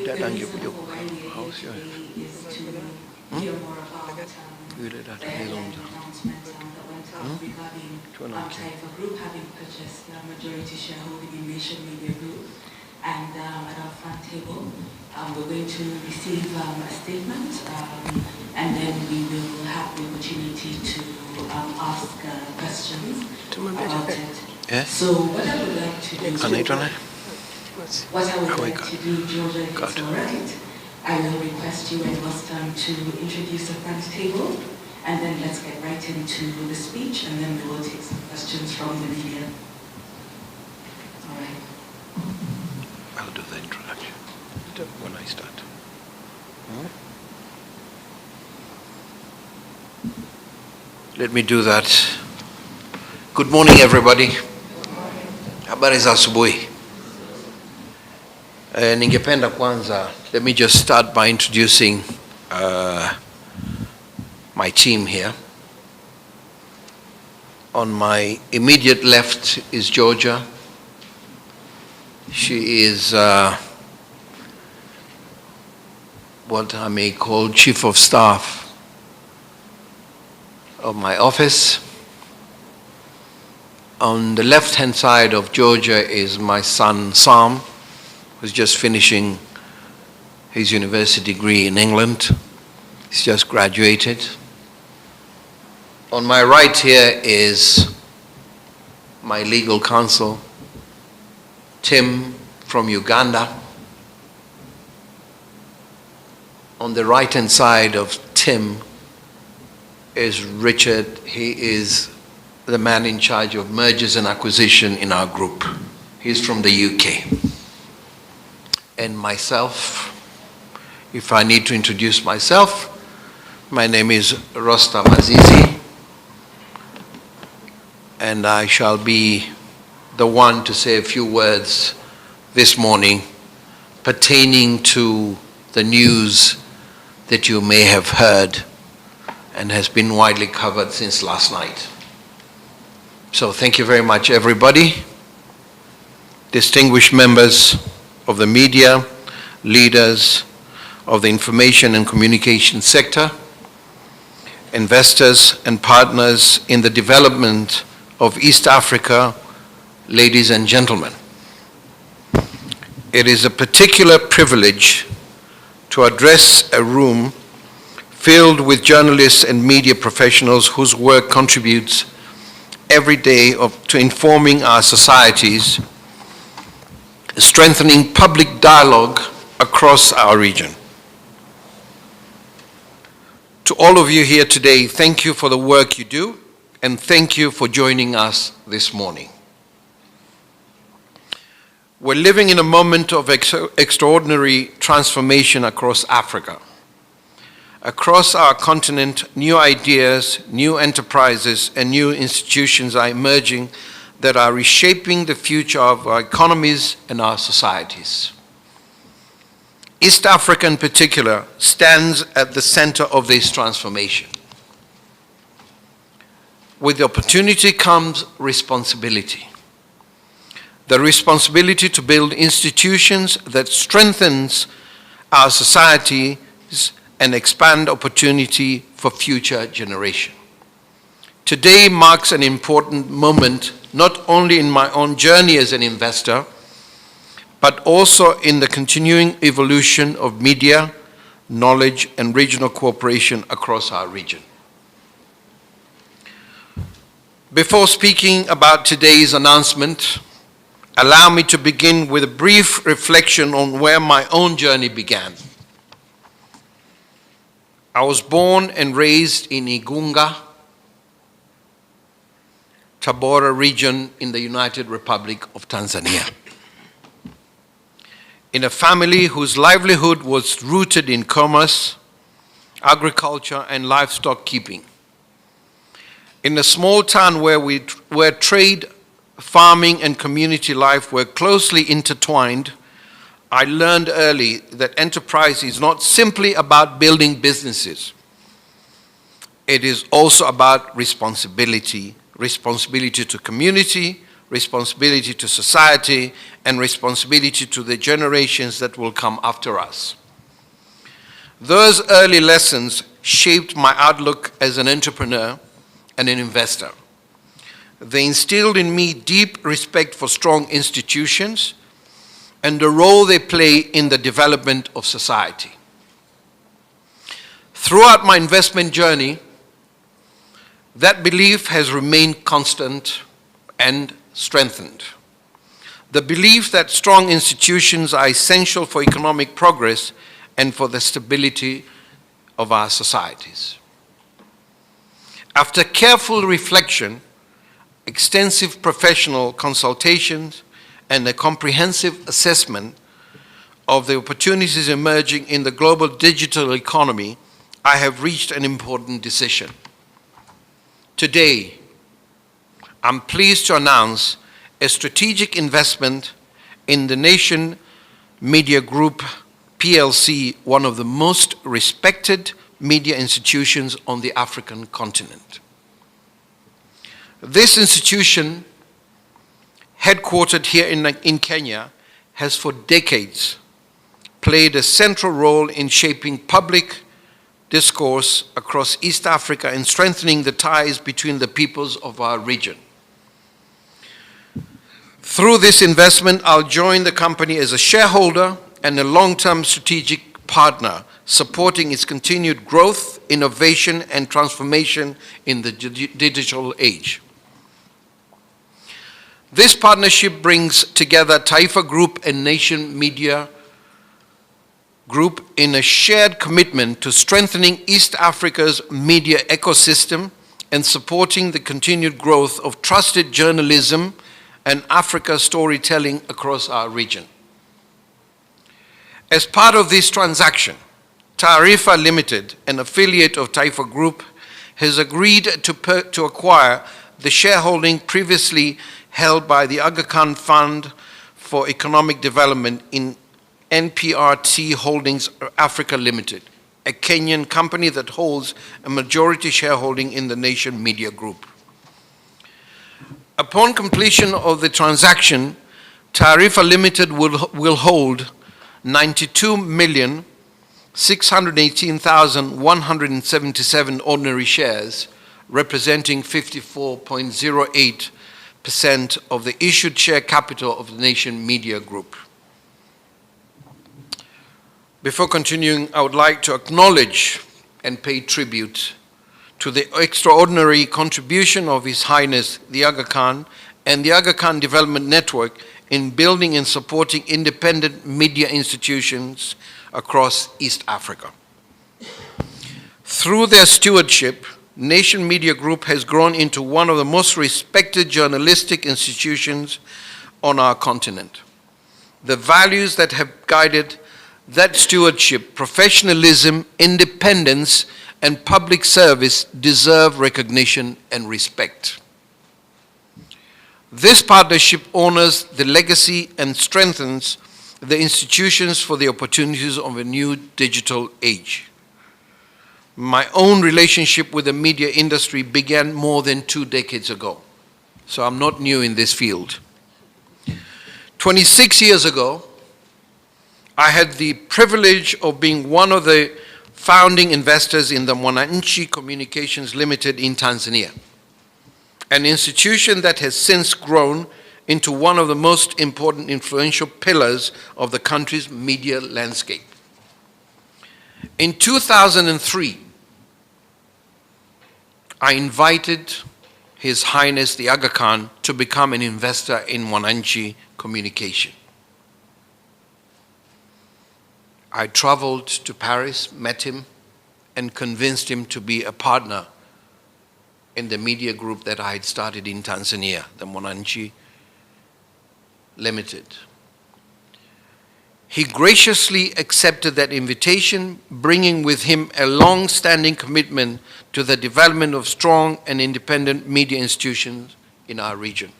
Dadangi kuja kuhausio yule dada nizungumza Taifa Group having purchased the majority shareholding in Nation Media Group, and at our front table, we're going to receive a statement, and then we will have the opportunity to ask questions about it. Yeah. So what I would like to do, Georgia, if it's all right, I will request you and Weston to introduce the front table, and then let's get right into the speech, and then we will take some questions from the media. All right. I'll do the introduction when I start. Let me do that. Good morning, everybody. Habari za asubuhi. Ningependa kwanza, let me just start by introducing my team here. On my immediate left is Georgia. She is what I may call Chief of Staff of my office. On the left-hand side of Georgia is my son Sam, who's just finishing his university degree in England. He's just graduated. On my right here is my legal counsel, Tim from Uganda. On the right-hand side of Tim is Richard. He is the man in charge of mergers and acquisition in our group. He's from the UK. And myself, if I need to introduce myself, my name is Rostam Azizi, and I shall be the one to say a few words this morning pertaining to the news that you may have heard and has been widely covered since last night. So thank you very much, everybody. Distinguished members of the media, leaders of the information and communication sector, investors and partners in the development of East Africa, ladies and gentlemen. It is a particular privilege to address a room filled with journalists and media professionals whose work contributes every day to informing our societies, strengthening public dialogue across our region. To all of you here today, thank you for the work you do, and thank you for joining us this morning. We're living in a moment of extraordinary transformation across Africa. Across our continent, new ideas, new enterprises, and new institutions are emerging that are reshaping the future of our economies and our societies. East Africa in particular stands at the center of this transformation. With the opportunity comes responsibility. The responsibility to build institutions that strengthens our societies and expand opportunity for future generations. Today marks an important moment, not only in my own journey as an investor, but also in the continuing evolution of media, knowledge, and regional cooperation across our region. Before speaking about today's announcement, allow me to begin with a brief reflection on where my own journey began. I was born and raised in Igunga, Tabora region in the United Republic of Tanzania, in a family whose livelihood was rooted in commerce, agriculture, and livestock keeping. In a small town where trade, farming, and community life were closely intertwined, I learned early that enterprise is not simply about building businesses. It is also about responsibility to community, responsibility to society, and responsibility to the generations that will come after us. Those early lessons shaped my outlook as an entrepreneur and an investor. They instilled in me deep respect for strong institutions and the role they play in the development of society. Throughout my investment journey, that belief has remained constant and strengthened. The belief that strong institutions are essential for economic progress and for the stability of our societies. After careful reflection, extensive professional consultations, and a comprehensive assessment of the opportunities emerging in the global digital economy, I have reached an important decision. Today, I'm pleased to announce a strategic investment in the Nation Media Group PLC, one of the most respected media institutions on the African continent. This institution, headquartered here in Kenya, has for decades played a central role in shaping public discourse across East Africa and strengthening the ties between the peoples of our region. Through this investment, I'll join the company as a shareholder and a long-term strategic partner, supporting its continued growth, innovation, and transformation in the digital age. This partnership brings together Taifa Group and Nation Media Group in a shared commitment to strengthening East Africa's media ecosystem and supporting the continued growth of trusted journalism and Africa storytelling across our region. As part of this transaction, Taifa Limited, an affiliate of Taifa Group, has agreed to acquire the shareholding previously held by the Aga Khan Fund for Economic Development in NPRT Holdings Africa Limited, a Kenyan company that holds a majority shareholding in the Nation Media Group. Upon completion of the transaction, Taifa Limited will hold 92,618,177 ordinary shares, representing 54.08% of the issued share capital of the Nation Media Group. Before continuing, I would like to acknowledge and pay tribute to the extraordinary contribution of His Highness the Aga Khan and the Aga Khan Development Network in building and supporting independent media institutions across East Africa. Through their stewardship, Nation Media Group has grown into one of the most respected journalistic institutions on our continent. The values that have guided that stewardship, professionalism, independence, and public service, deserve recognition and respect. This partnership honors the legacy and strengthens the institutions for the opportunities of a new digital age. My own relationship with the media industry began more than 2 decades ago, so I'm not new in this field. 26 years ago, I had the privilege of being one of the founding investors in the Mwananchi Communications Limited in Tanzania, an institution that has since grown into one of the most important influential pillars of the country's media landscape. In 2003, I invited His Highness the Aga Khan to become an investor in Mwananchi Communication. I traveled to Paris, met him, and convinced him to be a partner in the media group that I had started in Tanzania, the Mwananchi Limited. He graciously accepted that invitation, bringing with him a long-standing commitment to the development of strong and independent media institutions in our region.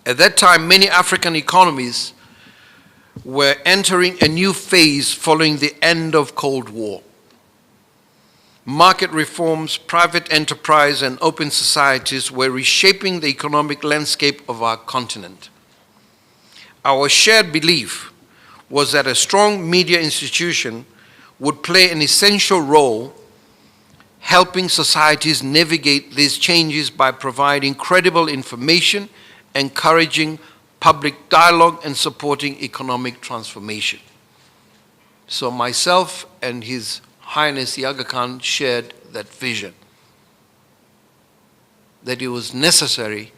At that time, many African economies were entering a new phase following the end of Cold War. Market reforms, private enterprise, and open societies were reshaping the economic landscape of our continent. Our shared belief was that a strong media institution would play an essential role helping societies navigate these changes by providing credible information, encouraging public dialogue, and supporting economic transformation. So myself and His Highness the Aga Khan shared that vision, that it was necessary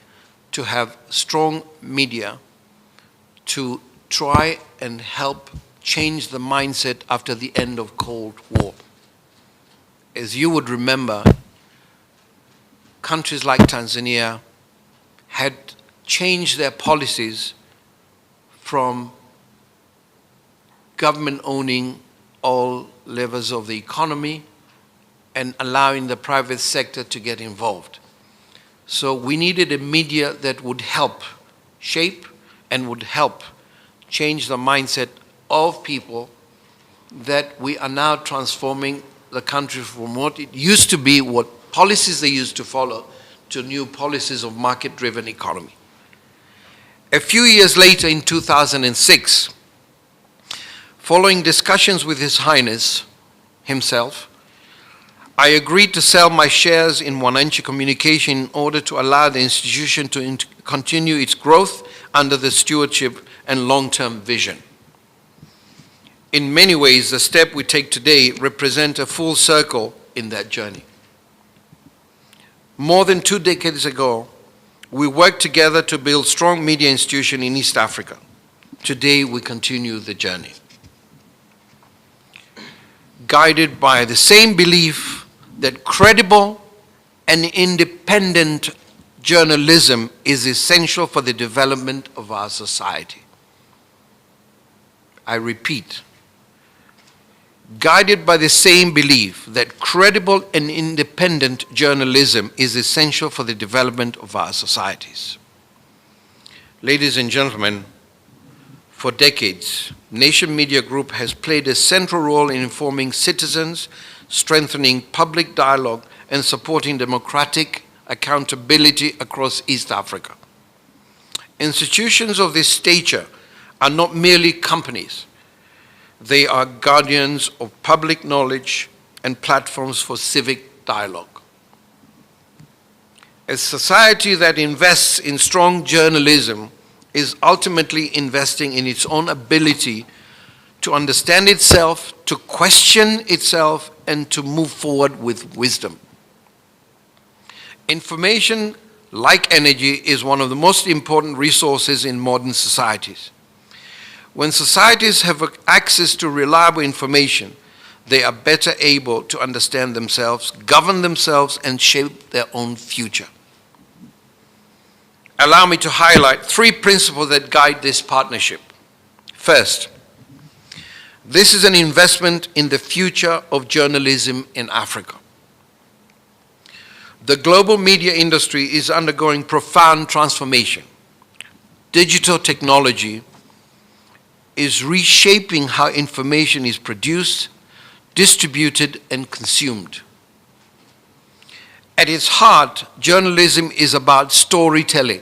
to have strong media to try and help change the mindset after the end of Cold War. As you would remember, countries like Tanzania had changed their policies from government owning all levels of the economy and allowing the private sector to get involved. So we needed a media that would help shape and would help change the mindset of people, that we are now transforming the country from what it used to be, what policies they used to follow, to new policies of market-driven economy. A few years later, in 2006, following discussions with His Highness himself, I agreed to sell my shares in Mwananchi Communication in order to allow the institution to continue its growth under the stewardship and long-term vision. In many ways, the step we take today represents a full circle in that journey. More than 2 decades ago, we worked together to build strong media institution in East Africa. Today, we continue the journey, guided by the same belief that credible and independent journalism is essential for the development of our society. I repeat, guided by the same belief that credible and independent journalism is essential for the development of our societies. Ladies and gentlemen, for decades, Nation Media Group has played a central role in informing citizens, strengthening public dialogue, and supporting democratic accountability across East Africa. Institutions of this stature are not merely companies. They are guardians of public knowledge and platforms for civic dialogue. A society that invests in strong journalism is ultimately investing in its own ability to understand itself, to question itself, and to move forward with wisdom. Information, like energy, is one of the most important resources in modern societies. When societies have access to reliable information, they are better able to understand themselves, govern themselves, and shape their own future. Allow me to highlight 3 principles that guide this partnership. First, this is an investment in the future of journalism in Africa. The global media industry is undergoing profound transformation. Digital technology is reshaping how information is produced, distributed, and consumed. At its heart, journalism is about storytelling,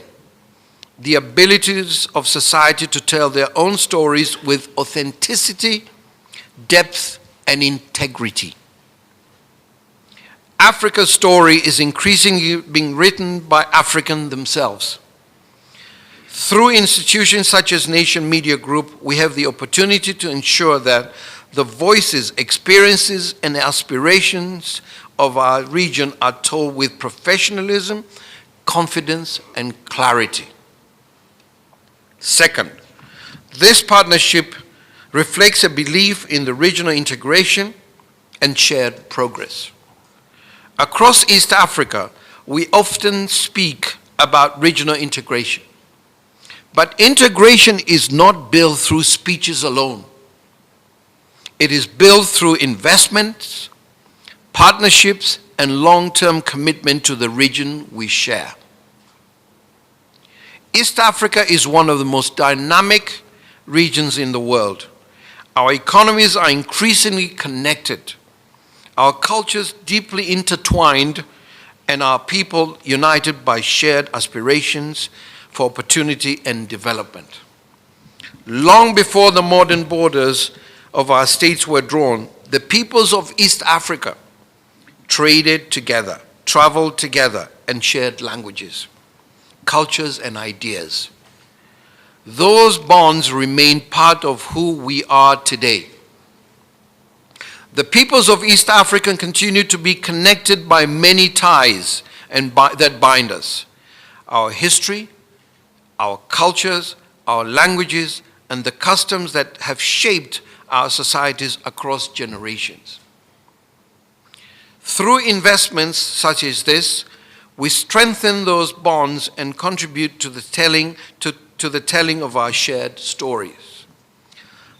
the abilities of society to tell their own stories with authenticity, depth, and integrity. Africa's story is increasingly being written by Africans themselves. Through institutions such as Nation Media Group, we have the opportunity to ensure that the voices, experiences, and aspirations of our region are told with professionalism, confidence, and clarity. Second, this partnership reflects a belief in the regional integration and shared progress. Across East Africa, we often speak about regional integration. But integration is not built through speeches alone. It is built through investments, partnerships, and long-term commitment to the region we share. East Africa is one of the most dynamic regions in the world. Our economies are increasingly connected. our cultures deeply intertwined, and our people united by shared aspirations for opportunity and development. Long before the modern borders of our states were drawn, the peoples of East Africa traded together, traveled together, and shared languages, cultures, and ideas. Those bonds remain part of who we are today. The peoples of East Africa continue to be connected by many ties that bind us. Our history, our cultures, our languages, and the customs that have shaped our societies across generations. Through investments such as this, we strengthen those bonds and contribute to the telling of our shared stories.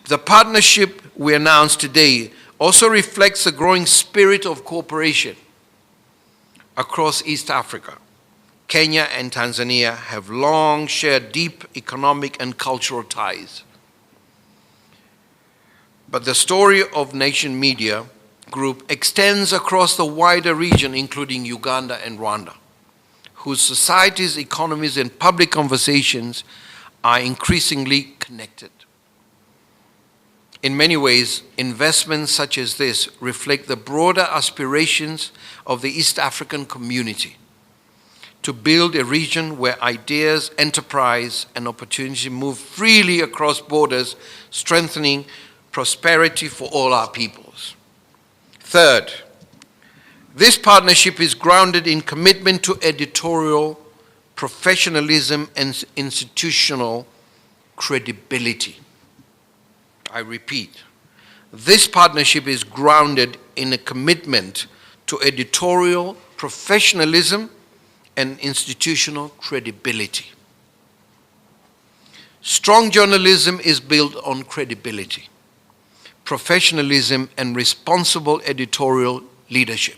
The partnership we announced today also reflects the growing spirit of cooperation across East Africa. Kenya and Tanzania have long shared deep economic and cultural ties. But the story of Nation Media Group extends across the wider region, including Uganda and Rwanda, whose societies, economies, and public conversations are increasingly connected. In many ways, investments such as this reflect the broader aspirations of the East African community to build a region where ideas, enterprise, and opportunity move freely across borders, strengthening prosperity for all our peoples. Third, this partnership is grounded in commitment to editorial professionalism and institutional credibility. I repeat, this partnership is grounded in a commitment to editorial professionalism and institutional credibility. Strong journalism is built on credibility, professionalism, and responsible editorial leadership.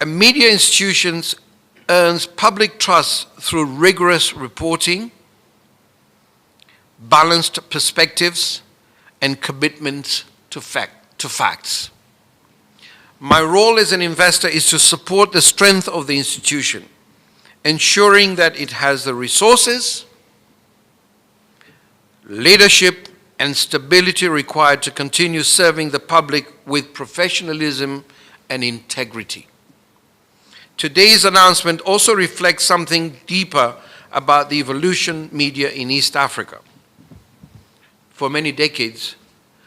A media institution earns public trust through rigorous reporting, balanced perspectives, and commitment to facts. My role as an investor is to support the strength of the institution, ensuring that it has the resources, leadership, and stability required to continue serving the public with professionalism and integrity. Today's announcement also reflects something deeper about the evolution media in East Africa. For many decades,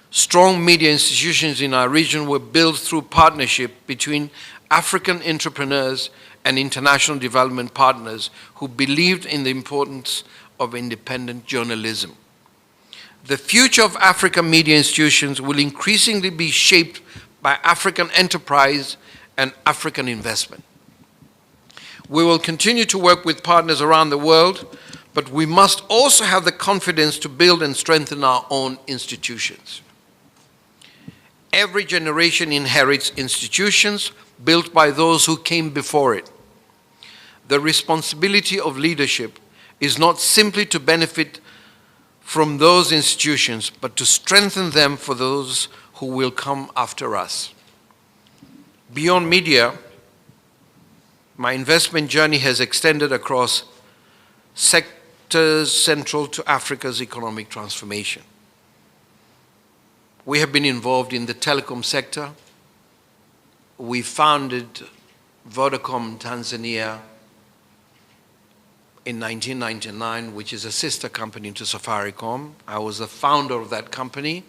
strong media institutions in our region were built through partnership between African entrepreneurs and international development partners who believed in the importance of independent journalism. The future of African media institutions will increasingly be shaped by African enterprise and African investment. We will continue to work with partners around the world, but we must also have the confidence to build and strengthen our own institutions. Every generation inherits institutions built by those who came before it. The responsibility of leadership is not simply to benefit from those institutions, but to strengthen them for those who will come after us. Beyond media, my investment journey has extended across sectors central to Africa's economic transformation. We have been involved in the telecom sector. We founded Vodacom Tanzania in 1999, which is a sister company to Safaricom. I was the founder of that company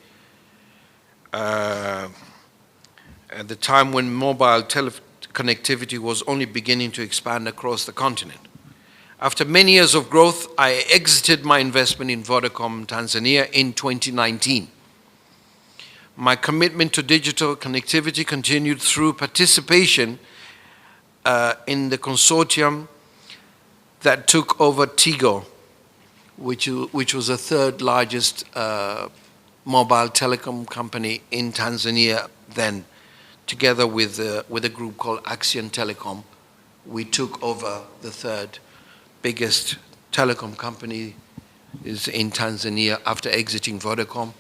at the time when mobile connectivity was only beginning to expand across the continent. After many years of growth, I exited my investment in Vodacom Tanzania in 2019. My commitment to digital connectivity continued through participation in the consortium that took over Tigo, which was the third largest mobile telecom company in Tanzania then. Together with a group called Axian Telecom, we took over the third biggest telecom company is in Tanzania after exiting Vodacom.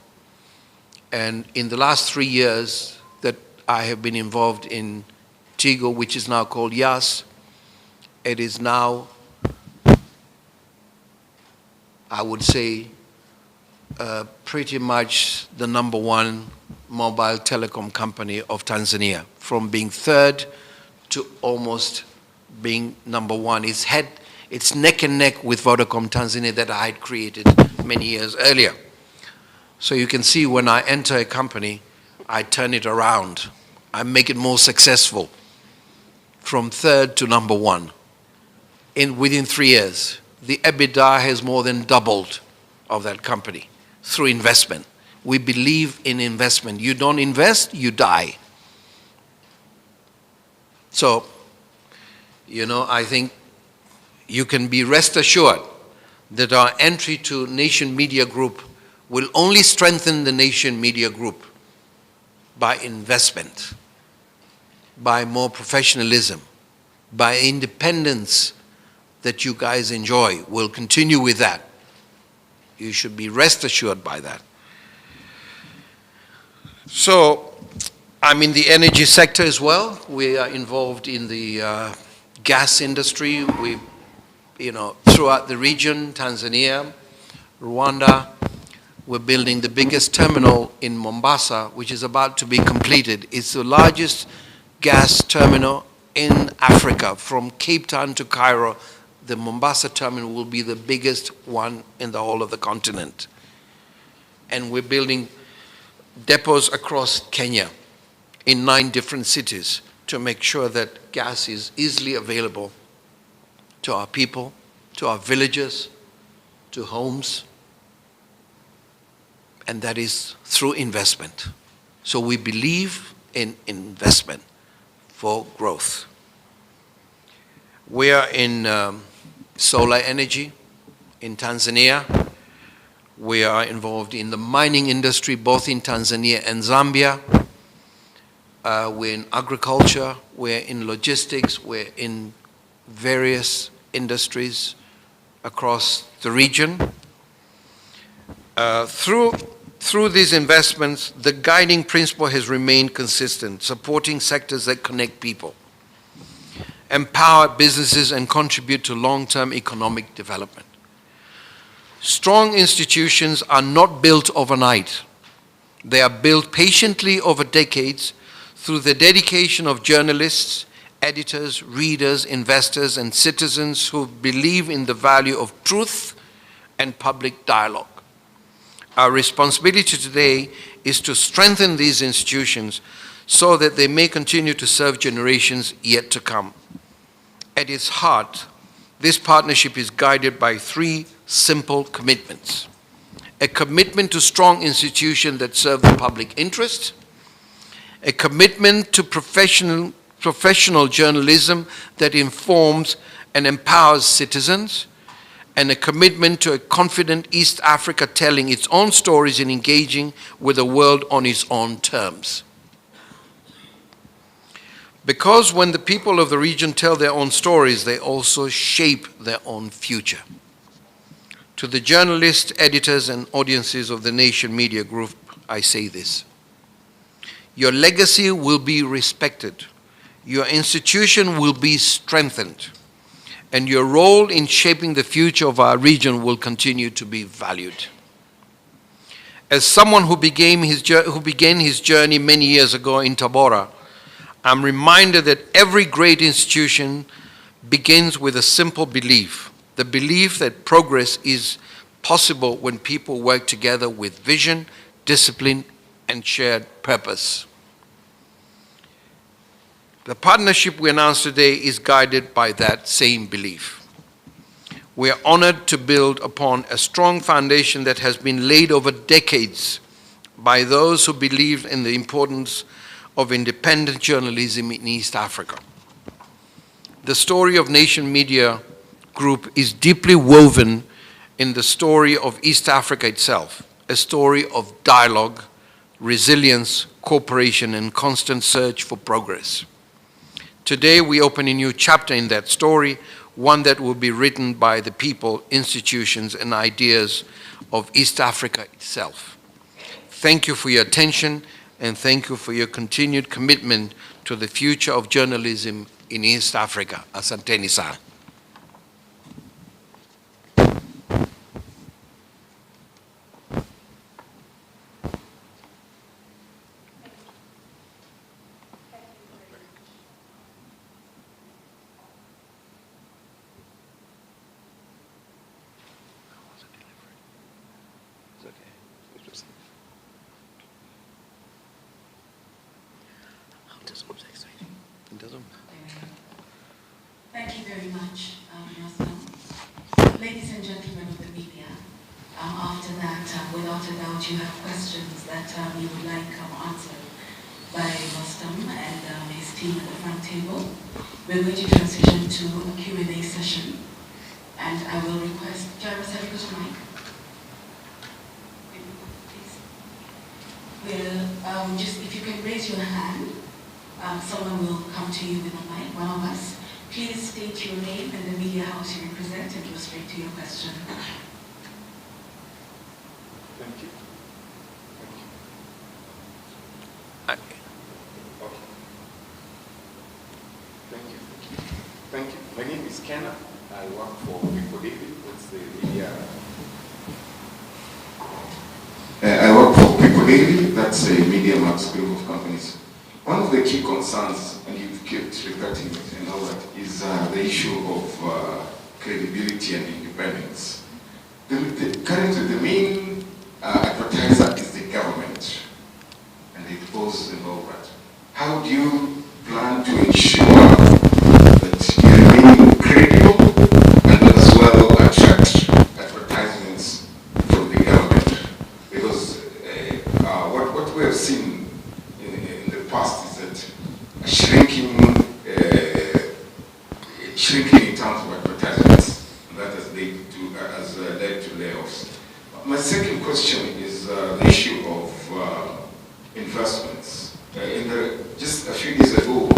And in the last 3 years, that I have been involved in Tigo, which is now called YAS. It is now, I would say, pretty much the #1 mobile telecom company of Tanzania, from being third to almost being #1. It's neck and neck with Vodacom Tanzania that I had created many years earlier. So you can see when I enter a company, I turn it around. I make it more successful from third to #1 within 3 years. The EBITDA has more than doubled of that company through investment. We believe in investment. You don't invest, you die. So, I think you can be rest assured that our entry to Nation Media Group will only strengthen the Nation Media Group by investment, by more professionalism, by independence that you guys enjoy. We'll continue with that. You should be rest assured by that. So, I'm in the energy sector as well. We are involved in the gas industry. We, throughout the region, Tanzania, Rwanda, we're building the biggest terminal in Mombasa, which is about to be completed. It's the largest gas terminal in Africa. From Cape Town to Cairo, the Mombasa terminal will be the biggest one in the whole of the continent. And we're building depots across Kenya in 9 different cities to make sure that gas is easily available to our people, to our villages, to homes, and that is through investment. So we believe in investment for growth. We are in solar energy in Tanzania. We are involved in the mining industry, both in Tanzania and Zambia. We're in agriculture, we're in logistics, we're in various industries across the region. Through these investments, the guiding principle has remained consistent: supporting sectors that connect people, empower businesses, and contribute to long-term economic development. Strong institutions are not built overnight. They are built patiently over decades through the dedication of journalists, editors, readers, investors, and citizens who believe in the value of truth and public dialogue. Our responsibility today is to strengthen these institutions so that they may continue to serve generations yet to come. At its heart, this partnership is guided by 3 simple commitments: a commitment to strong institutions that serve the public interest, a commitment to professional journalism that informs and empowers citizens, and a commitment to a confident East Africa telling its own stories and engaging with the world on its own terms. Because when the people of the region tell their own stories, they also shape their own future. To the journalists, editors, and audiences of the Nation Media Group, I say this: your legacy will be respected, your institution will be strengthened, and your role in shaping the future of our region will continue to be valued. As someone who began his journey many years ago in Tabora, I'm reminded that every great institution begins with a simple belief: the belief that progress is possible when people work together with vision, discipline, and shared purpose. The partnership we announced today is guided by that same belief. We are honored to build upon a strong foundation that has been laid over decades by those who believe in the importance of independent journalism in East Africa. The story of Nation Media Group is deeply woven in the story of East Africa itself, a story of dialogue, resilience, cooperation, and constant search for progress. Today, we open a new chapter in that story, one that will be written by the people, institutions, and ideas of East Africa itself. Thank you for your attention, and thank you for your continued commitment to the future of journalism in East Africa. Asanteni sana. Thank you very much, Rostam. Ladies and gentlemen of the media, after that, without a doubt, you have questions that you would like answered by Rostam and his team at the front table. We're going to transition to a Q&A session, and I will request, Jarvis, have you got a mic? Please. Just if you can raise your hand, someone will come to you with a mic, one of us. Please state your name and the media house you represent and go straight to your question. Thank you. Okay. Thank you. My name is Kenna. I work for People Daily. That's the media. I work for People Daily. That's a Media Max group of companies. One of the key concerns, and you've kept repeating it and all that, is the issue of credibility and independence. Currently, the main advertiser is the government, and it goes and all that. How do you plan to ensure that you remain credible and as well attract advertisements from the government? Because what we have seen in the past is that shrinking in terms of advertisements, and that has led to layoffs. My second question is the issue of investments. Just a few days ago,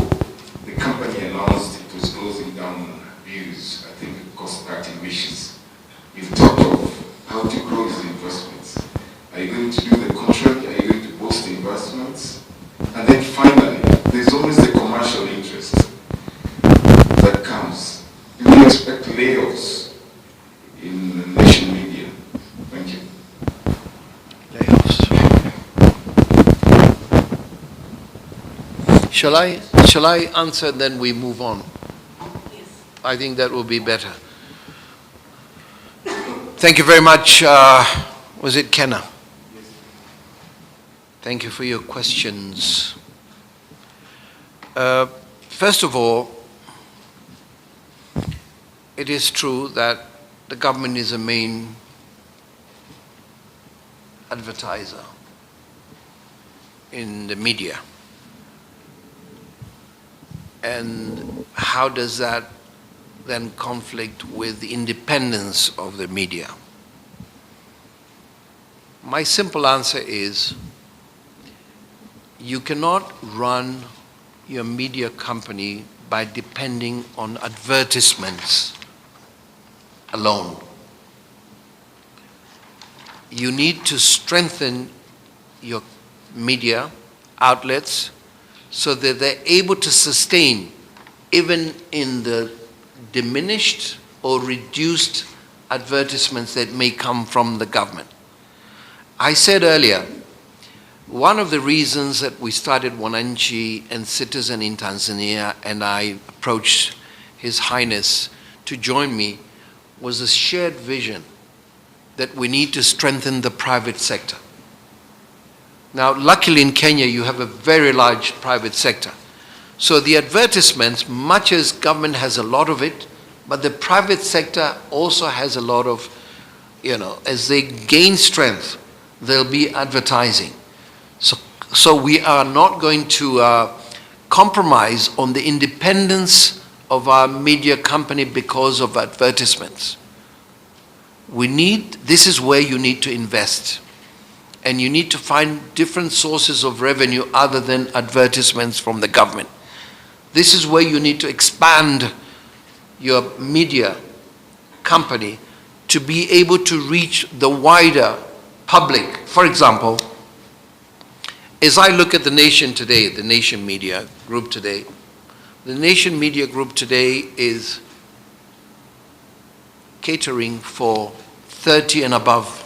the company announced it was closing down views. I think it cost 30 wishes. You've thought of how to grow these investments. Are you going to do the contrary? Are you going to boost the investments? And then finally, there's always the commercial interest that comes. Do you expect layoffs in the nation media? Thank you. Layoffs. Shall I answer, then we move on? Yes. I think that will be better. Thank you very much. Was it Kenna? Yes. Thank you for your questions. First of all, it is true that the government is a main advertiser in the media. And how does that then conflict with the independence of the media? My simple answer is, you cannot run your media company by depending on advertisements alone. You need to strengthen your media outlets so that they're able to sustain, even in the diminished or reduced advertisements that may come from the government. I said earlier, one of the reasons that we started Wananchi and Citizen in Tanzania, and I approached His Highness to join me, was a shared vision that we need to strengthen the private sector. Now, luckily in Kenya, you have a very large private sector. So the advertisements, much as government has a lot of it, but the private sector also has a lot of, as they gain strength, there'll be advertising. So we are not going to compromise on the independence of our media company because of advertisements. This is where you need to invest. And you need to find different sources of revenue other than advertisements from the government. This is where you need to expand your media company to be able to reach the wider public. For example, As I look at the Nation today, the Nation Media Group today, the Nation Media Group today is catering for 30 and above.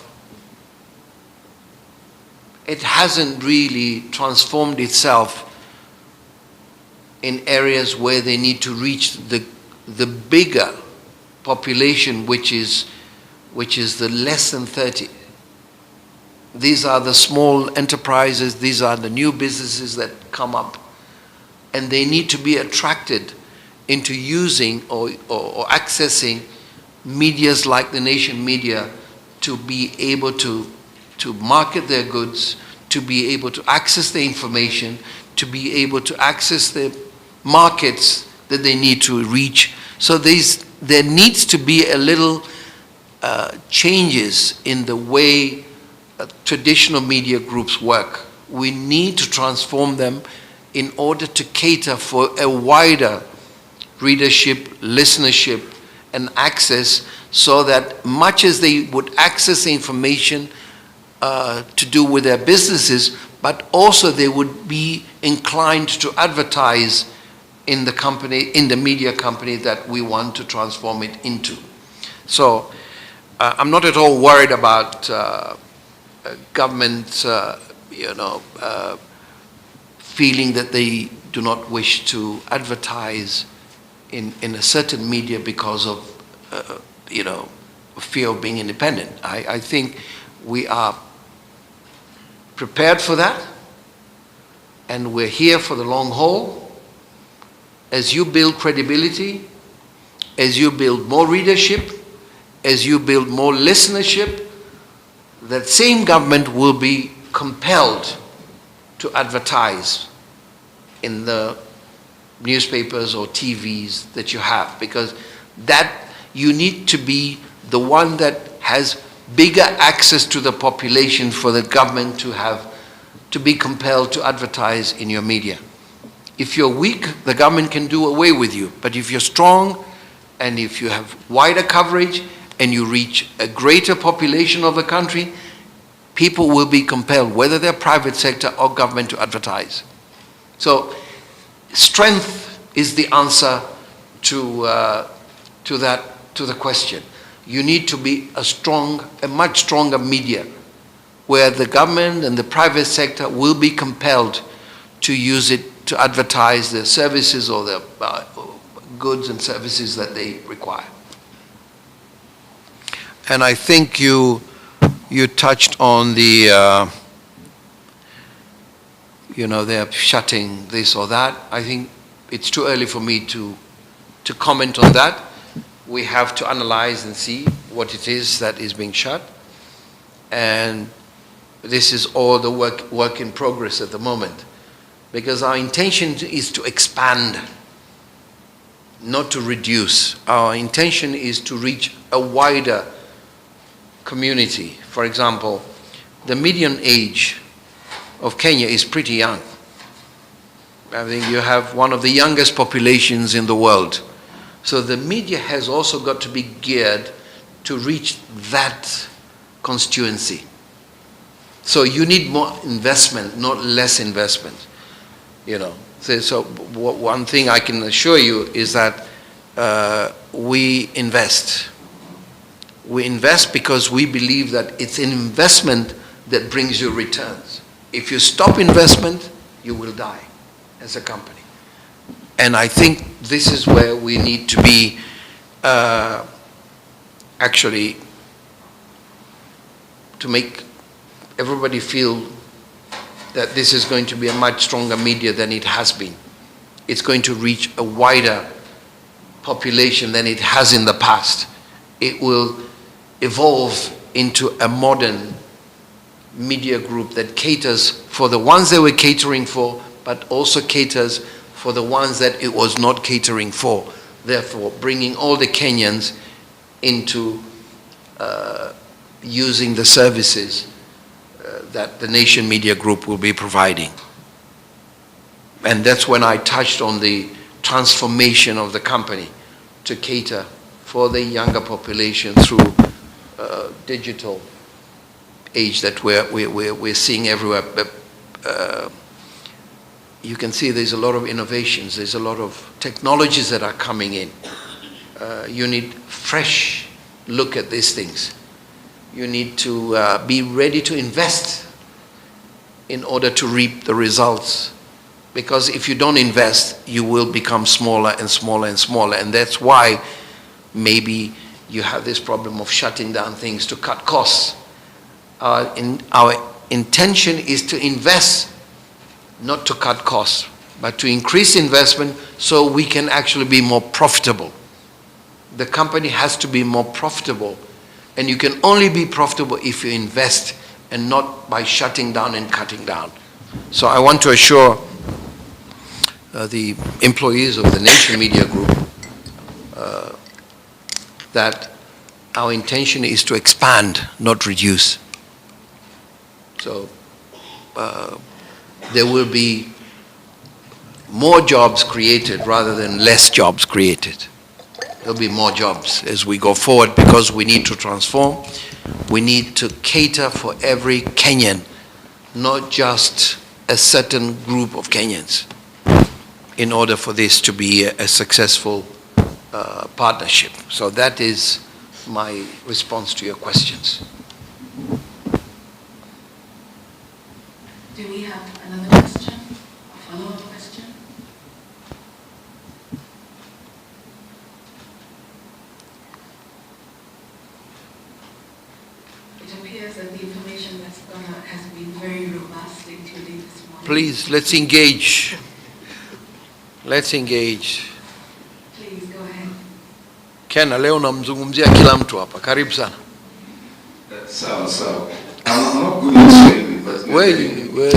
It hasn't really transformed itself in areas where they need to reach the bigger population, which is the less than 30. These are the small enterprises, these are the new businesses that come up, and they need to be attracted into using or accessing medias like the Nation Media to be able to market their goods, to be able to access the information, to be able to access the markets that they need to reach. So there needs to be a little changes in the way traditional media groups work. We need to transform them in order to cater for a wider readership, listenership, and access, so that much as they would access the information to do with their businesses, but also they would be inclined to advertise in the company, in the media company that we want to transform it into. So I'm not at all worried about government, feeling that they do not wish to advertise in a certain media because of, fear of being independent. I think we are prepared for that, and we're here for the long haul. As you build credibility, as you build more readership, as you build more listenership, that same government will be compelled to advertise in the newspapers or TVs that you have, because that you need to be the one that has bigger access to the population for the government to be compelled to advertise in your media. If you're weak, the government can do away with you. But if you're strong, and if you have wider coverage, and you reach a greater population of the country, people will be compelled, whether they're private sector or government, to advertise. So strength is the answer to the question. You need to be a much stronger media, where the government and the private sector will be compelled to use it to advertise their services or their goods and services that they require. And I think you touched on the, they're shutting this or that. I think it's too early for me to comment on that. We have to analyze and see what it is that is being shut. And this is all the work in progress at the moment. Because our intention is to expand, not to reduce. Our intention is to reach a wider community. For example, the median age of Kenya is pretty young. I think you have one of the youngest populations in the world. So the media has also got to be geared to reach that constituency. So you need more investment, not less investment. So one thing I can assure you is that we invest. We invest because we believe that it's an investment that brings you returns. If you stop investment, you will die as a company. And I think this is where we need to be actually to make everybody feel that this is going to be a much stronger media than it has been. It's going to reach a wider population than it has in the past. It will evolve into a modern media group that caters for the ones they were catering for, but also caters for the ones that it was not catering for. Therefore, bringing all the Kenyans into using the services that the Nation Media Group will be providing. And that's when I touched on the transformation of the company to cater for the younger population through digital age that we're seeing everywhere. you can see there's a lot of innovations, there's a lot of technologies that are coming in. You need fresh look at these things. You need to be ready to invest in order to reap the results. Because if you don't invest, you will become smaller and smaller and smaller. And that's why maybe you have this problem of shutting down things to cut costs. Our intention is to invest, not to cut costs, but to increase investment so we can actually be more profitable. The company has to be more profitable, and you can only be profitable if you invest and not by shutting down and cutting down. So I want to assure the employees of the Nation Media Group that our intention is to expand, not reduce. So there will be more jobs created rather than less jobs created. There'll be more jobs as we go forward because we need to transform. We need to cater for every Kenyan, not just a certain group of Kenyans, in order for this to be a successful partnership. So that is my response to your questions. Do we have another question? A follow-up question? It appears that the information that's gone out has been very robust, including this morning. Please, let's engage. Let's engage. Please, go ahead. Kena, leo namzungumzia kila mtu hapa. Karibu sana. So, I'm not good at Swahili, but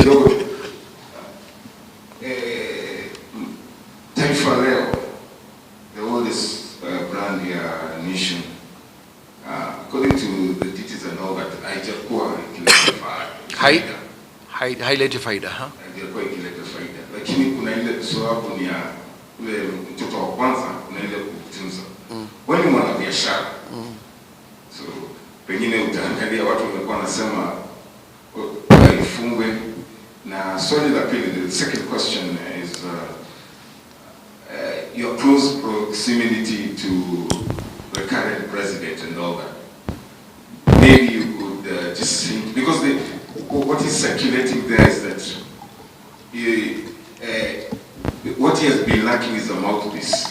Taifa leo, the oldest brand here, Nation, according to the details and all that, haijakuwa ikileta haileti faida, ha? Haijakuwa ikileta faida. Lakini kuna ile sababu ni ya ule mtoto wa kwanza, kuna ile kutunza. Wewe ni mwanabiashara. So, pengine utaangalia watu wamekuwa wanasema ifungwe. Na swali la pili, the second question is your close proximity to the current president and all that. Maybe you could just think, because what is circulating there is that what he has been lacking is a mouthpiece.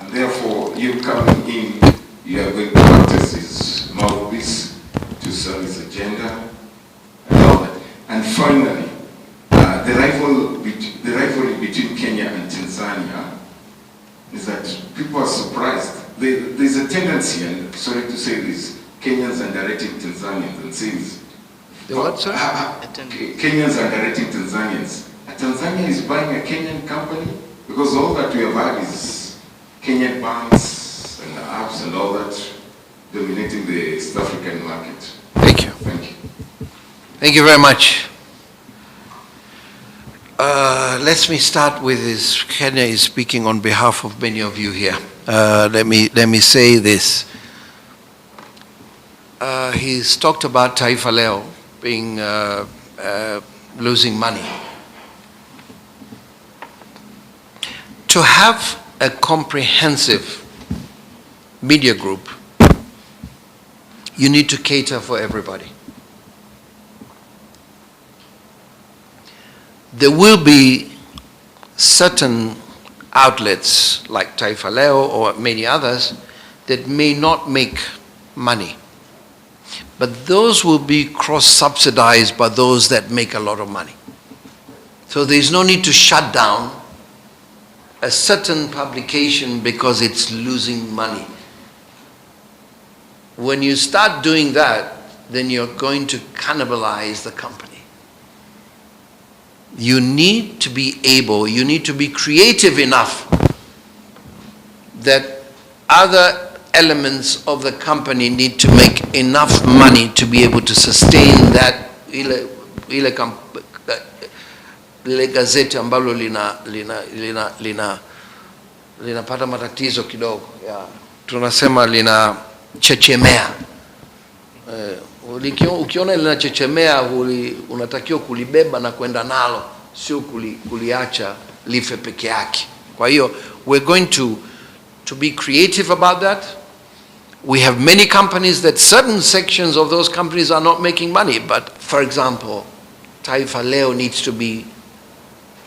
And therefore, you coming in, you are going to act as his mouthpiece to serve his agenda and all that. And finally, the rivalry between Kenya and Tanzania is that people are surprised. There's a tendency, and sorry to say this, Kenyans underrating Tanzanians and saying The what, sir? Kenyans underrating Tanzanians. Tanzania is buying a Kenyan company because all that we have had is Kenyan banks and apps and all that dominating the East African market. Thank you. Thank you. Thank you very much. Let me start with this. Kenya is speaking on behalf of many of you here. Let me say this. He's talked about Taifa leo being losing money. To have a comprehensive media group, you need to cater for everybody. There will be certain outlets like Taifa leo or many others that may not make money. But those will be cross-subsidized by those that make a lot of money. So there's no need to shut down a certain publication because it's losing money. When you start doing that, then you're going to cannibalize the company. You need to be able, you need to be creative enough that other elements of the company need to make enough money to be able to sustain that ile gazeti ambalo linapata matatizo kidogo, tunasema lina chechemea, Ukiona linachechemea unatakiwa kulibeba na kwenda nalo, sio kuliacha life peke yake. Kwa hiyo we're going to be creative about that. We have many companies that certain sections of those companies are not making money, but for example, Taifa Leo needs to be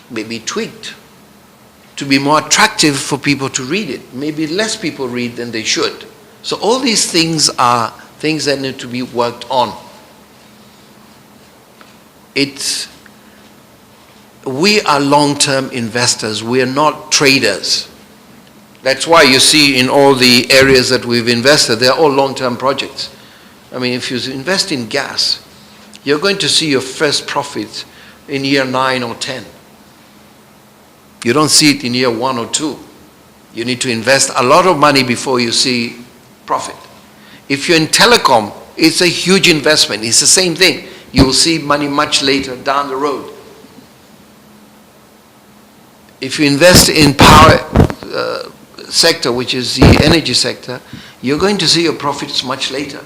maybe tweaked to be more attractive for people to read it. Maybe less people read than they should. So all these things are things that need to be worked on. We are long-term investors. We are not traders. That's why you see in all the areas that we've invested, they're all long-term projects. I mean, if you invest in gas, you're going to see your first profit in year 9 or 10. You don't see it in year 1 or 2. You need to invest a lot of money before you see profit. If you're in telecom, it's a huge investment. It's the same thing. You will see money much later down the road. If you invest in power sector, which is the energy sector, you're going to see your profits much later.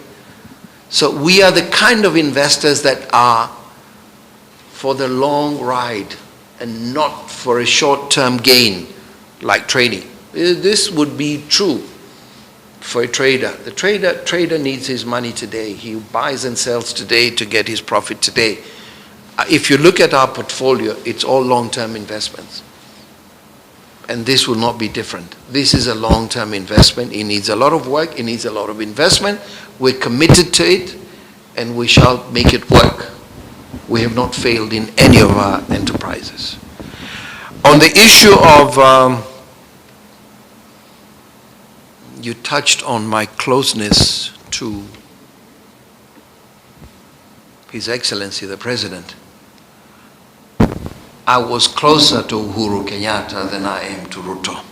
So we are the kind of investors that are for the long ride and not for a short-term gain like trading. This would be true for a trader. The trader needs his money today. He buys and sells today to get his profit today. If you look at our portfolio, it's all long-term investments. And this will not be different. This is a long-term investment. It needs a lot of work. It needs a lot of investment. We're committed to it, and we shall make it work. We have not failed in any of our enterprises. On the issue of, you touched on my closeness to His Excellency the President. I was closer to Uhuru Kenyatta than I am to Ruto.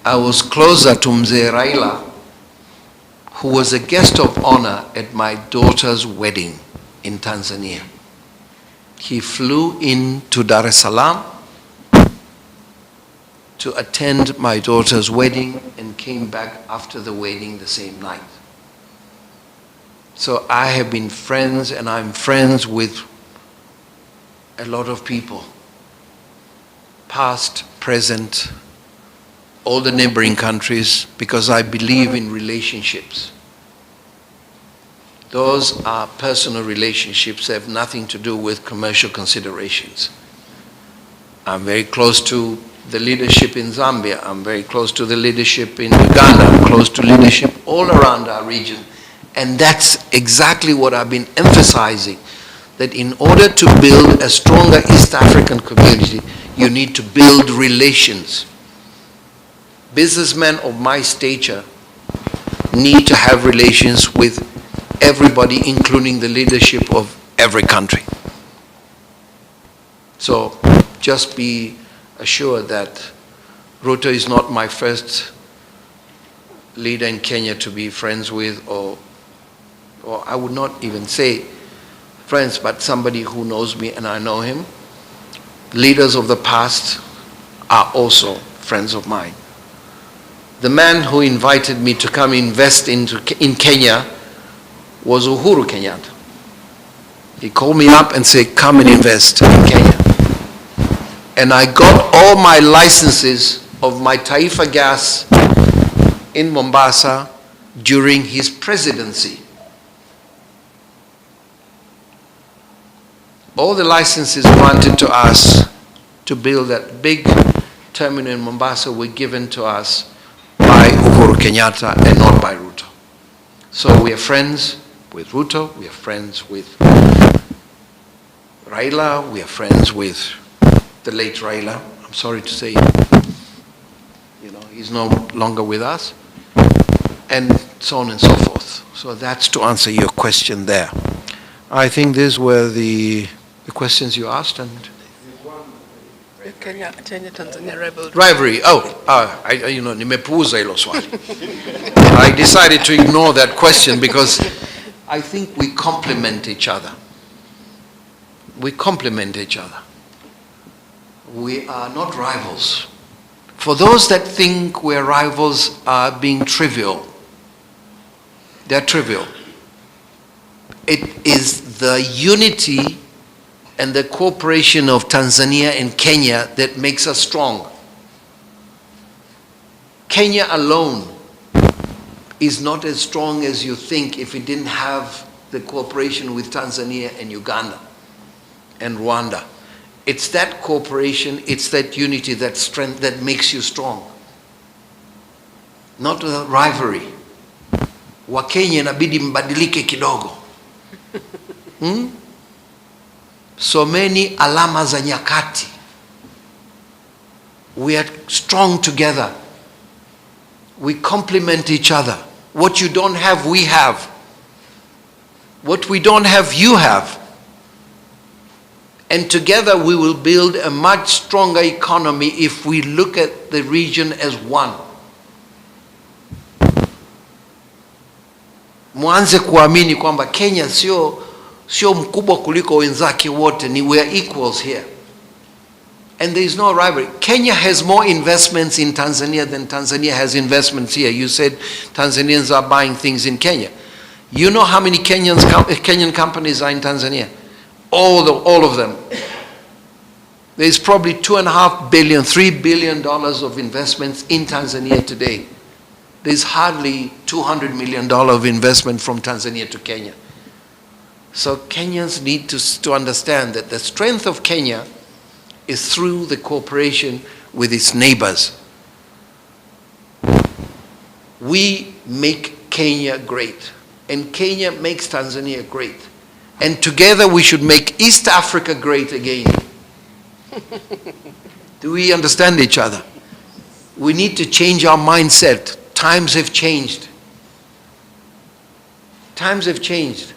I was closer to Mzee Raila, who was a guest of honor at my daughter's wedding in Tanzania. He flew in to Dar es Salaam to attend my daughter's wedding and came back after the wedding the same night. So I have been friends, and I'm friends with a lot of people, past, present, all the neighboring countries, because I believe in relationships. Those are personal relationships, they have nothing to do with commercial considerations. I'm very close to the leadership in Zambia, I'm very close to the leadership in Uganda, I'm close to leadership all around our region. And that's exactly what I've been emphasizing, that in order to build a stronger East African community, you need to build relations. Businessmen of my stature need to have relations with everybody, including the leadership of every country. So just be assured that Ruto is not my first leader in Kenya to be friends with, or I would not even say friends, but somebody who knows me and I know him. Leaders of the past are also friends of mine. The man who invited me to come invest in Kenya was Uhuru Kenyatta. He called me up and said, come and invest in Kenya. And I got all my licenses of my Taifa gas in Mombasa during his presidency. All the licenses granted to us to build that big terminal in Mombasa were given to us by Uhuru Kenyatta and not by Ruto. So we are friends with Ruto, we are friends with Raila, we are friends with the late Raila. I'm sorry to say, he's no longer with us, and so on and so forth. So that's to answer your question there. I think these were the questions you asked. And Kenya Tanzania rivalry. Nimepuuza hilo swali. I decided to ignore that question because I think we complement each other. We complement each other. We are not rivals. For those that think we're rivals are being trivial. They're trivial. It is the unity and the cooperation of Tanzania and Kenya that makes us strong. Kenya alone is not as strong as you think if it didn't have the cooperation with Tanzania and Uganda and Rwanda. It's that cooperation, it's that unity, that strength that makes you strong. Not the rivalry. Wakenya inabidi mbadilike kidogo. So many alama za nyakati. We are strong together. We complement each other. What you don't have, we have. What we don't have, you have. And together we will build a much stronger economy if we look at the region as one. Mwanze kuamini kwamba Kenya sio mkubwa kuliko wenzake wote, ni we are equals here. And there is no rivalry. Kenya has more investments in Tanzania than Tanzania has investments here. You said Tanzanians are buying things in Kenya. You know how many Kenyan companies are in Tanzania? All of them. There's probably $2.5 billion, $3 billion of investments in Tanzania today. There's hardly $200 million of investment from Tanzania to Kenya. So Kenyans need to understand that the strength of Kenya is through the cooperation with its neighbors. We make Kenya great, and Kenya makes Tanzania great. And together we should make East Africa great again. Do we understand each other? We need to change our mindset. Times have changed. Times have changed.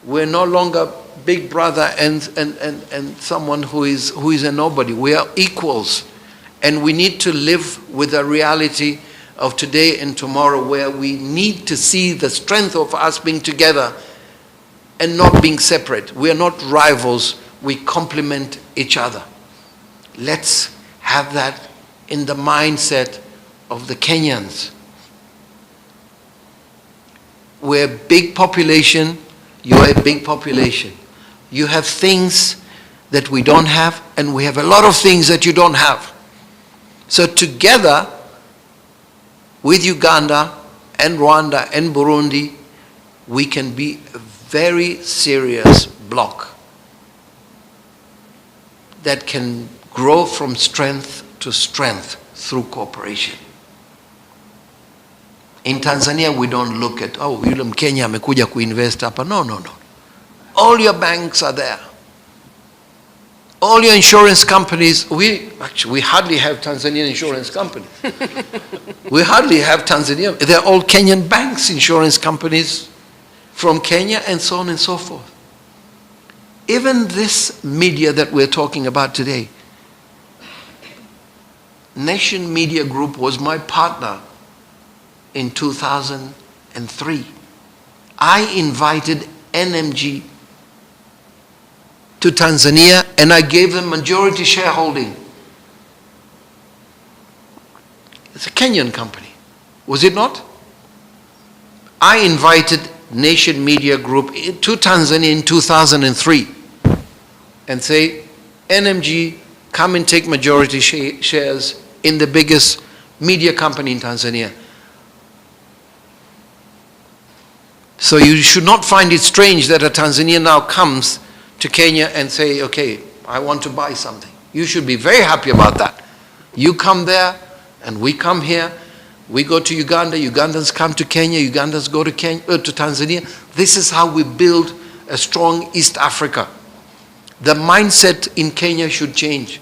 We're no longer big brother and someone who is a nobody. We are equals. And we need to live with the reality of today and tomorrow, where we need to see the strength of us being together and not being separate. We are not rivals, we complement each other. Let's have that in the mindset of the Kenyans. We're a big population, you're a big population. You have things that we don't have, and we have a lot of things that you don't have. So together, with Uganda and Rwanda and Burundi, we can be a very serious bloc that can grow from strength to strength through cooperation. In Tanzania, we don't look at, oh, yule Mkenya amekuja kuinvest hapa. No, no, no. All your banks are there. All your insurance companies, we hardly have Tanzanian insurance company. We hardly have Tanzania. They're all Kenyan banks, insurance companies from Kenya, and so on and so forth. Even this media that we're talking about today, Nation Media Group was my partner in 2003. I invited NMG to Tanzania, and I gave them majority shareholding. It's a Kenyan company, was it not? I invited Nation Media Group to Tanzania in 2003 and say, NMG, come and take majority shares in the biggest media company in Tanzania. So you should not find it strange that a Tanzanian now comes to Kenya and say, okay, I want to buy something. You should be very happy about that. You come there and we come here. We go to Uganda, Ugandans come to Kenya, Ugandans go to Tanzania. This is how we build a strong East Africa. The mindset in Kenya should change.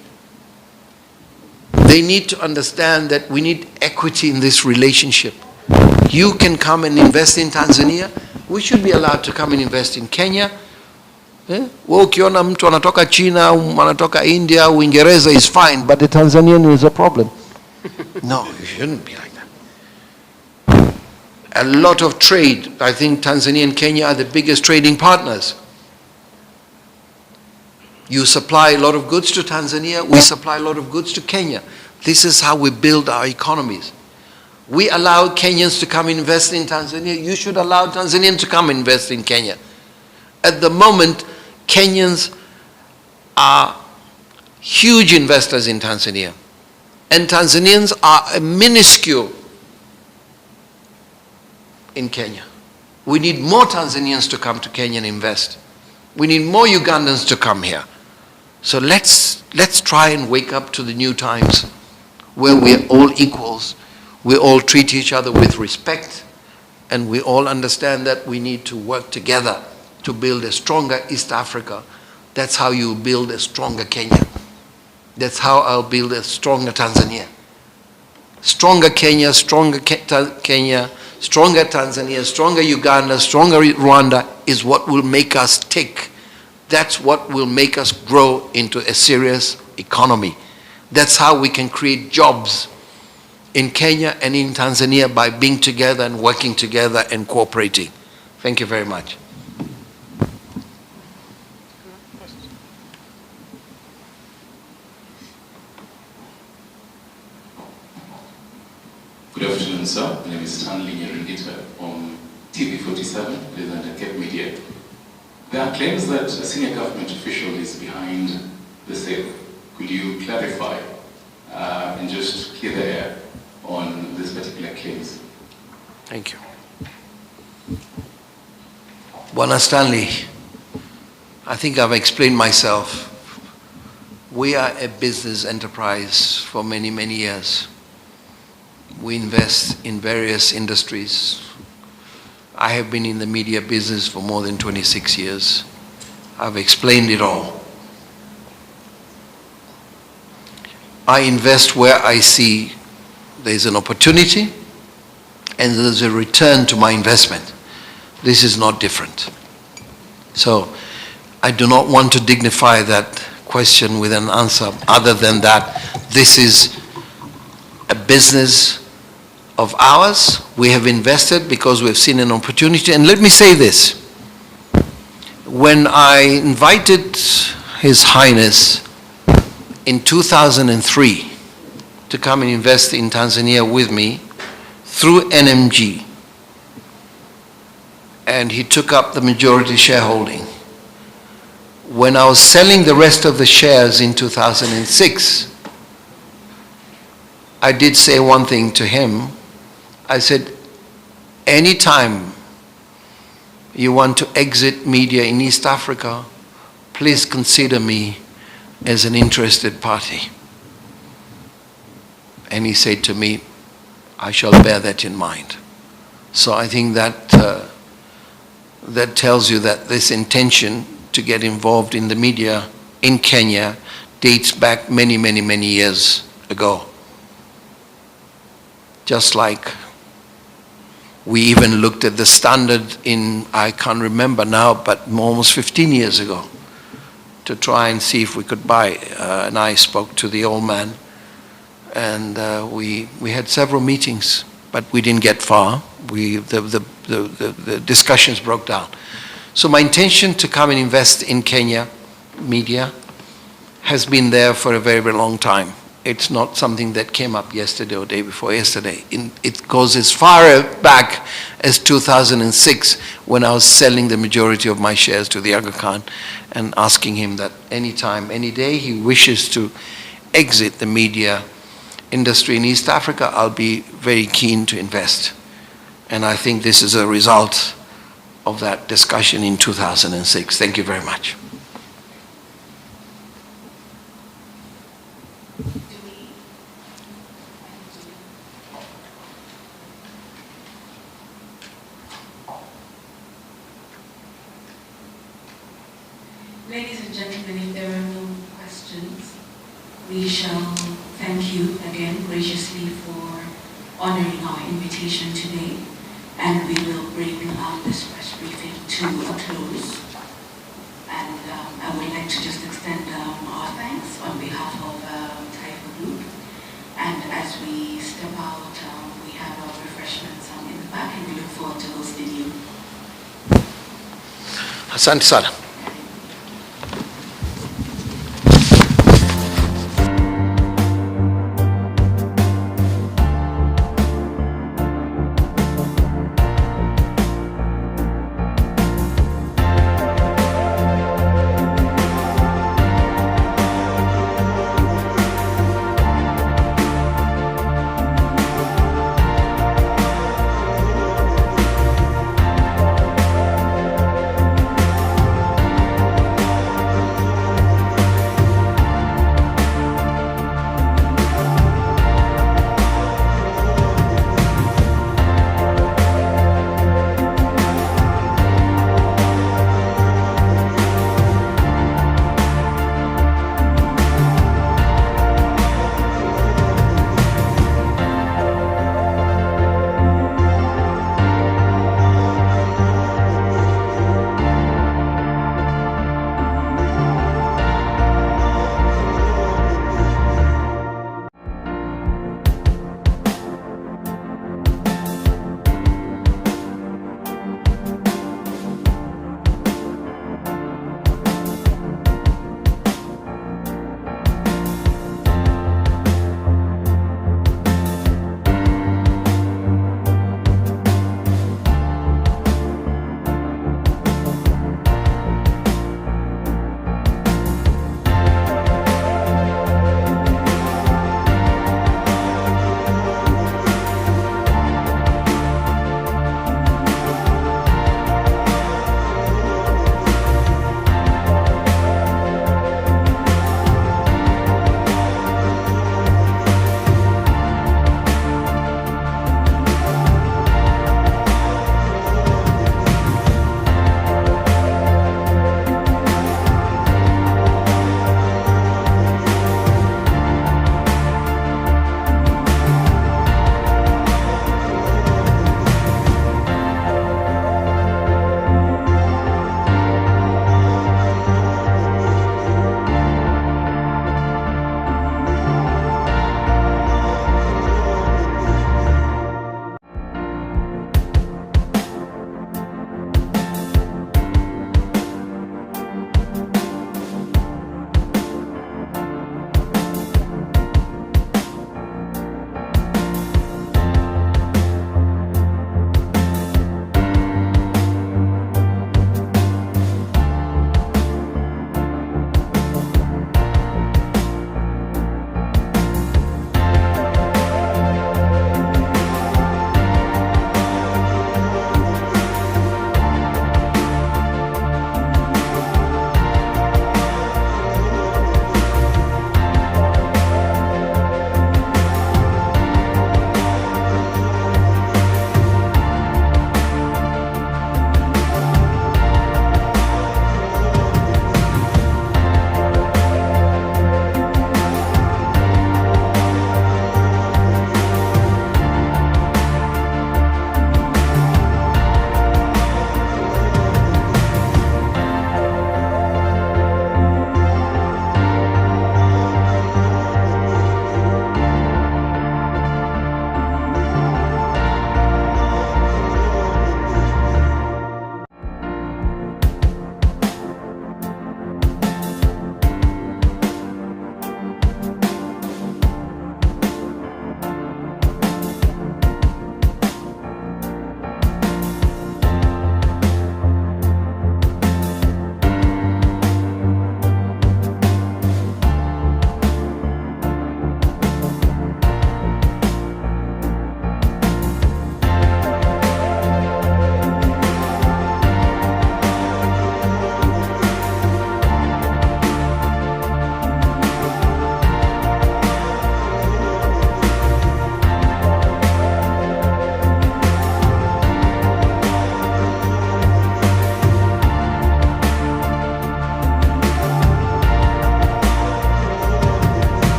They need to understand that we need equity in this relationship. You can come and invest in Tanzania. We should be allowed to come and invest in Kenya. Wewe ukiona mtu anatoka China au anatoka India au Uingereza is fine, but the Tanzanian is a problem. No, you shouldn't be like that. A lot of trade. I think Tanzania and Kenya are the biggest trading partners. You supply a lot of goods to Tanzania, we supply a lot of goods to Kenya. This is how we build our economies. We allow Kenyans to come invest in Tanzania. You should allow Tanzanians to come invest in Kenya. At the moment, Kenyans are huge investors in Tanzania. And Tanzanians are a minuscule in Kenya. We need more Tanzanians to come to Kenya and invest. We need more Ugandans to come here. So let's try and wake up to the new times where we're all equals. We all treat each other with respect, and we all understand that we need to work together to build a stronger East Africa. That's how you build a stronger Kenya. That's how I'll build a stronger Tanzania. Stronger Kenya, stronger Kenya, stronger Tanzania, stronger Uganda, stronger Rwanda is what will make us tick. That's what will make us grow into a serious economy. That's how we can create jobs in Kenya and in Tanzania, by being together and working together and cooperating. Thank you very much. Good afternoon, sir. My name is Stanley Nyarugita from TV47, presented Cape Media. There are claims that a senior government official is behind the sale. Could you clarify and just clear the air on these particular claims? Thank you. Bwana Stanley, I think I've explained myself. We are a business enterprise for many, many years. We invest in various industries. I have been in the media business for more than 26 years. I've explained it all. I invest where I see there's an opportunity and there's a return to my investment. This is not different. So I do not want to dignify that question with an answer other than that this is a business of ours. We have invested because we've seen an opportunity. And let me say this. When I invited His Highness in 2003 to come and invest in Tanzania with me through NMG, and he took up the majority shareholding. When I was selling the rest of the shares in 2006, I did say one thing to him. I said, anytime you want to exit media in East Africa, please consider me as an interested party. And he said to me, I shall bear that in mind. So I think that that tells you that this intention to get involved in the media in Kenya dates back many, many, many years ago. Just like we even looked at the Standard in, I can't remember now, but almost 15 years ago, to try and see if we could buy. And I spoke to the old man, and we had several meetings, but we didn't get far. The discussions broke down. So my intention to come and invest in Kenya media has been there for a very, very long time. It's not something that came up yesterday or day before yesterday. It goes as far back as 2006, when I was selling the majority of my shares to the Aga Khan and asking him that anytime, any day he wishes to exit the media industry in East Africa, I'll be very keen to invest. And I think this is a result of that discussion in 2006. Thank you very much. Ladies and gentlemen, if there are no questions, we shall thank you again graciously for honoring our invitation today, and we will bring this press briefing to a close. And I would like to just extend our thanks on behalf of Taifa Group. And as we step out, we have our refreshments in the back, and we look forward to hosting you. Asante sana.